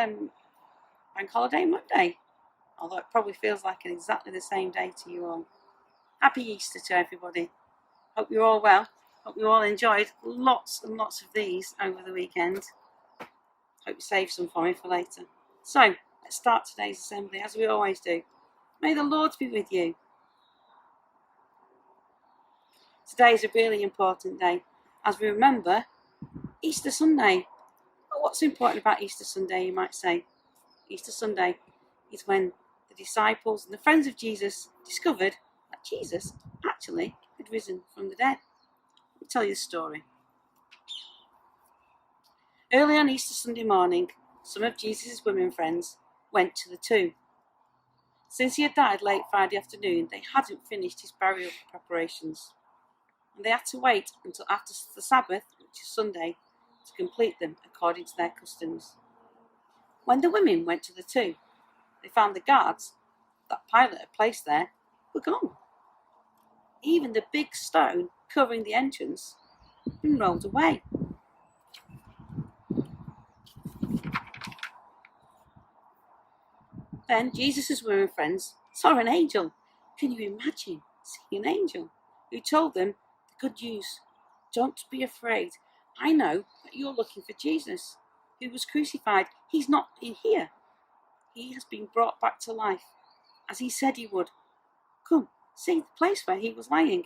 Bank Holiday Monday, although it probably feels like exactly the same day to you all. Happy Easter to everybody. Hope you're all well. Hope you all enjoyed lots and lots of these over the weekend. Hope you saved some for me for later. So, let's start today's assembly as we always do. May the Lord be with you. Today is a really important day as we remember Easter Sunday. Well, what's important about Easter Sunday, you might say? Easter Sunday is when the disciples and the friends of Jesus discovered that Jesus actually had risen from the dead. Let me tell you the story. Early on Easter Sunday morning, some of Jesus' women friends went to the tomb. Since he had died late Friday afternoon, they hadn't finished his burial preparations, and they had to wait until after the Sabbath, which is Sunday, to complete them according to their customs. When the women went to the tomb, they found the guards that Pilate had placed there were gone. Even the big stone covering the entrance had been rolled away. Then Jesus' women friends saw an angel. Can you imagine seeing an angel who told them the good news? Don't be afraid. I know that you're looking for Jesus, who was crucified. He's not in here. He has been brought back to life, as he said he would. Come, see the place where he was lying.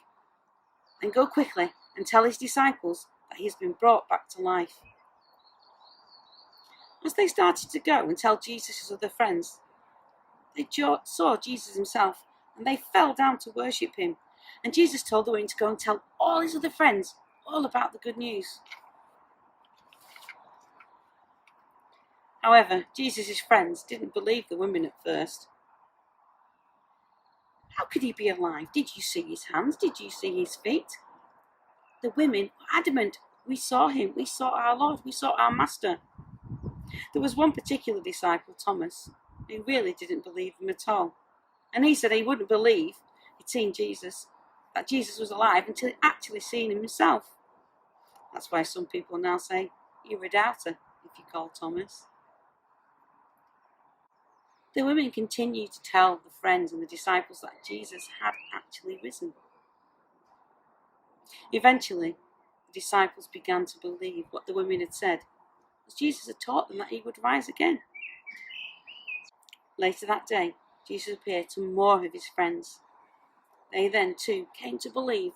And go quickly and tell his disciples that he has been brought back to life. As they started to go and tell Jesus' other friends, they saw Jesus himself, and they fell down to worship him. And Jesus told the women to go and tell all his other friends all about the good news. However, Jesus' friends didn't believe the women at first. How could he be alive? Did you see his hands? Did you see his feet? The women were adamant. We saw him. We saw our Lord. We saw our Master. There was one particular disciple, Thomas, who really didn't believe him at all. And he said he wouldn't believe he'd seen Jesus, that Jesus was alive, until he'd actually seen him himself. That's why some people now say, you're a doubter if you call Thomas. The women continued to tell the friends and the disciples that Jesus had actually risen. Eventually, the disciples began to believe what the women had said, as Jesus had taught them that he would rise again. Later that day, Jesus appeared to more of his friends. They then too came to believe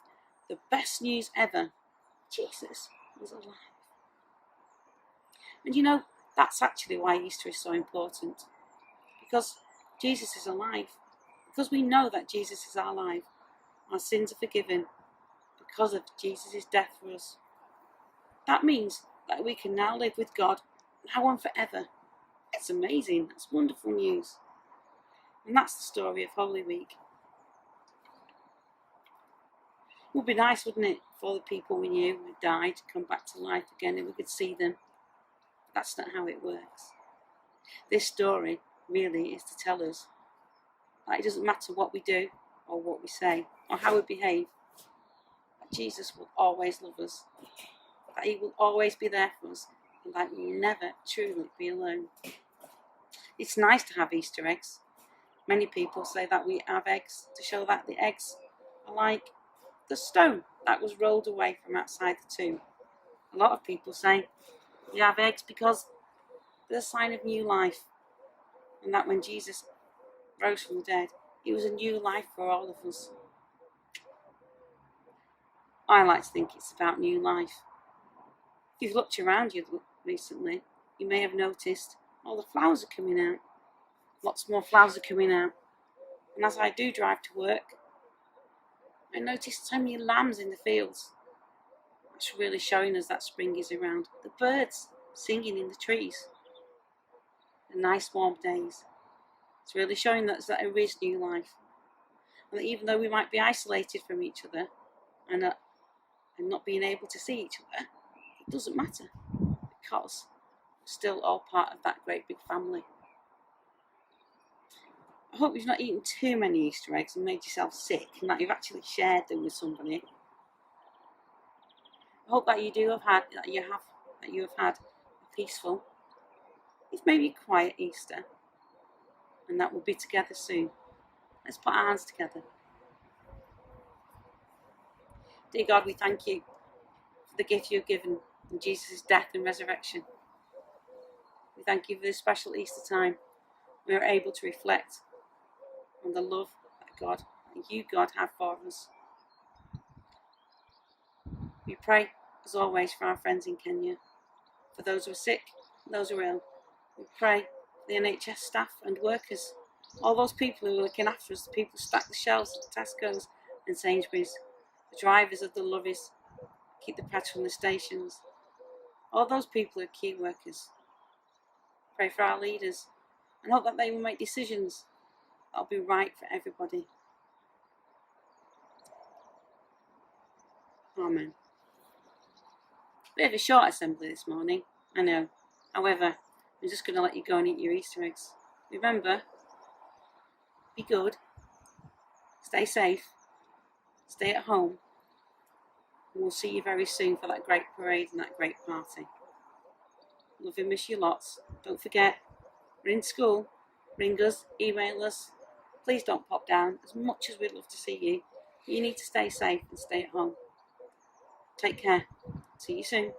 the best news ever. Jesus was alive. And you know, that's actually why Easter is so important. Because Jesus is alive. Because we know that Jesus is alive. Our sins are forgiven because of Jesus' death for us. That means that we can now live with God now and forever. It's amazing. That's wonderful news. And that's the story of Holy Week. It would be nice, wouldn't it, for the people we knew who died to come back to life again and we could see them. But that's not how it works. This story really is to tell us that it doesn't matter what we do or what we say or how we behave, that Jesus will always love us, that he will always be there for us, and that we will never truly be alone. It's nice to have Easter eggs. Many people say that we have eggs to show that the eggs are like the stone that was rolled away from outside the tomb. A lot of people say we have eggs because they're a sign of new life, and that when Jesus rose from the dead, it was a new life for all of us. I like to think it's about new life. If you've looked around you recently, you may have noticed all the flowers are coming out. Lots more flowers are coming out. And as I do drive to work, I notice so many lambs in the fields. That's really showing us that spring is around. The birds singing in the trees. The nice warm days. It's really showing us that there is new life. And that even though we might be isolated from each other and not being able to see each other, it doesn't matter, because we're still all part of that great big family. I hope you've not eaten too many Easter eggs and made yourself sick, and that you've actually shared them with somebody. I hope that you have had a peaceful It's maybe a quiet Easter, and that we'll be together soon. Let's put our hands together. Dear God, we thank you for the gift you've given in Jesus' death and resurrection. We thank you for this special Easter time. We are able to reflect on the love that you, God, have for us. We pray, as always, for our friends in Kenya, for those who are sick, those who are ill. We pray for the NHS staff and workers, all those people who are looking after us, the people who stack the shelves at Tesco's and Sainsbury's, the drivers of the lorries, keep the petrol in the stations, all those people who are key workers. Pray for our leaders and hope that they will make decisions that will be right for everybody. Amen. Bit of a short assembly this morning, I know. However, I'm just going to let you go and eat your Easter eggs. Remember, be good, stay safe, stay at home, and we'll see you very soon for that great parade and that great party. Love and miss you lots. Don't forget, we're in school. Ring us, email us. Please don't pop down. As much as we'd love to see you, you need to stay safe and stay at home. Take care. See you soon.